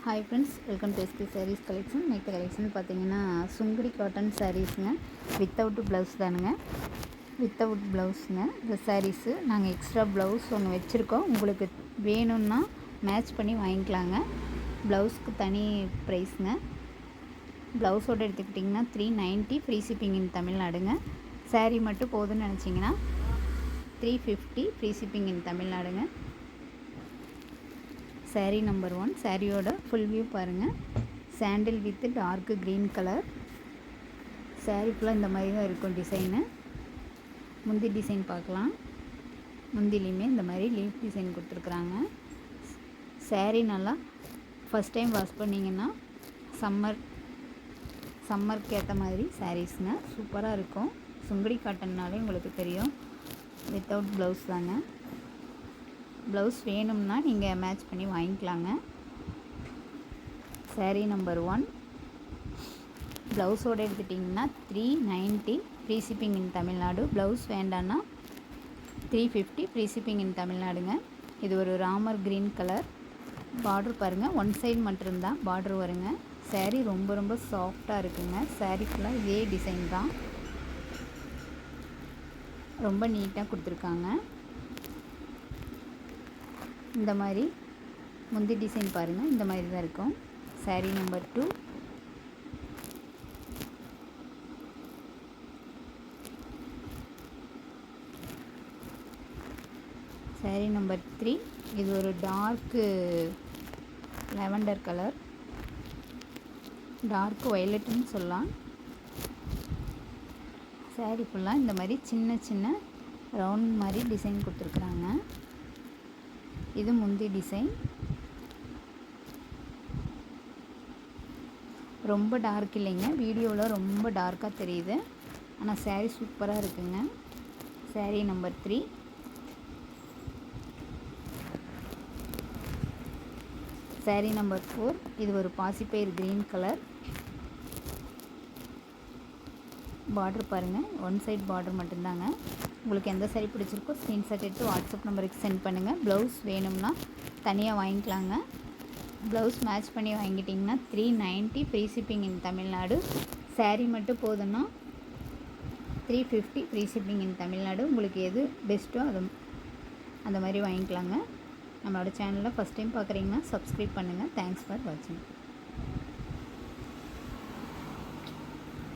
Hi friends, welcome to SK Sarees collection. Next collection பார்த்தீங்கன்னா Sungudi cotton சாரீஸுங்க. Without blouse தானுங்க. Without ப்ளவுஸுங்க. இந்த sarees நாங்கள் extra blouse ஒன்று வச்சுருக்கோம். உங்களுக்கு வேணும்னா மேட்ச் பண்ணி வாங்கிக்கலாங்க. ப்ளவுஸ்க்கு தனி ப்ரைஸுங்க. ப்ளவுஸோடு எடுத்துக்கிட்டிங்கன்னா 390 ஃப்ரீ ஷிப்பிங் இன் தமிழ்நாடுங்க. சாரீ மட்டும் போதும்னு நினச்சிங்கன்னா 350 ஃப்ரீ ஷிப்பிங் இன் தமிழ்நாடுங்க. சாரீ நம்பர் 1. சாரியோட ஃபுல் வியூ பாருங்கள். Sandal with dark green colour. Sari ஃபுல்லாக இந்த மாதிரி தான் இருக்கும் டிசைனு. முந்தி டிசைன் பார்க்கலாம். முந்திலையுமே இந்த மாதிரி லீஃப் டிசைன் கொடுத்துருக்குறாங்க. சாரீ நல்லா ஃபஸ்ட் டைம் வாஷ் பண்ணிங்கன்னா சம்மருக்கு ஏற்ற மாதிரி சாரீஸுங்க. சூப்பராக இருக்கும். சுங்குடி காட்டன்னாலே உங்களுக்கு தெரியும். வித்தவுட் ப்ளவுஸ் தாங்க. ப்ளவுஸ் வேணும்னா நீங்கள் மேட்ச் பண்ணி வாங்கிக்கலாங்க. சாரீ நம்பர் 1. ப்ளவுஸோடு எடுத்துட்டிங்கன்னா 390 free shipping in Tamil Nadu. Blouse வேண்டான்னா 350 ஃப்ரீ ஷிப்பிங் இன் தமிழ்நாடுங்க. இது ஒரு ராமர் க்ரீன் கலர். பார்ட்ரு பாருங்கள், ஒன் சைடு மட்டும்தான் பார்ட்ரு வருங்க. சாரீ ரொம்ப ரொம்ப சாஃப்டாக இருக்குங்க. சாரீ ஃபுல்லாக இதே டிசைன் தான். ரொம்ப நீட்டாக கொடுத்துருக்காங்க. இந்த மாதிரி முந்தி டிசைன் பாருங்கள், இந்த மாதிரி தான் இருக்கும். சாரீ நம்பர் 2. சாரீ நம்பர் 3. இது ஒரு டார்க்கு லெவண்டர் கலர், டார்க் வயலட்டுன்னு சொல்லலாம். சாரீ ஃபுல்லாக இந்த மாதிரி சின்ன சின்ன ரவுண்ட் மாதிரி டிசைன் கொடுத்துருக்குறாங்க. இது முந்தி டிசைன். ரொம்ப டார்க் இல்லைங்க, வீடியோவில் ரொம்ப டார்க்காக தெரியுது. ஆனால் சாரீ சூப்பராக இருக்குங்க. சாரீ நம்பர் 3. சாரீ நம்பர் 4. இது ஒரு பாசிப்பயிர் க்ரீன் கலர். பார்டர் பாருங்கள், ஒன் சைட் பார்டர் மட்டும்தாங்க. உங்களுக்கு எந்த சாரீ பிடிச்சிருக்கோ ஸ்க்ரீன்ஷாட் எடுத்து வாட்ஸ்அப் நம்பருக்கு சென்ட் பண்ணுங்கள். ப்ளவுஸ் வேணும்னா தனியாக வாங்கிக்கலாங்க. ப்ளவுஸ் மேட்ச் பண்ணி வாங்கிட்டிங்கன்னா 390 free shipping in Tamil Nadu. Sari மட்டும் போதுன்னா 350 ஃப்ரீ ஷிப்பிங் இன் தமிழ்நாடு. உங்களுக்கு எது பெஸ்ட்டோ அந்த மாதிரி வாங்கிக்கலாங்க. நம்மளோட சேனலில் ஃபஸ்ட் டைம் பார்க்குறீங்கன்னா சப்ஸ்கிரைப் பண்ணுங்கள். தேங்க்ஸ் ஃபார் வாட்சிங்.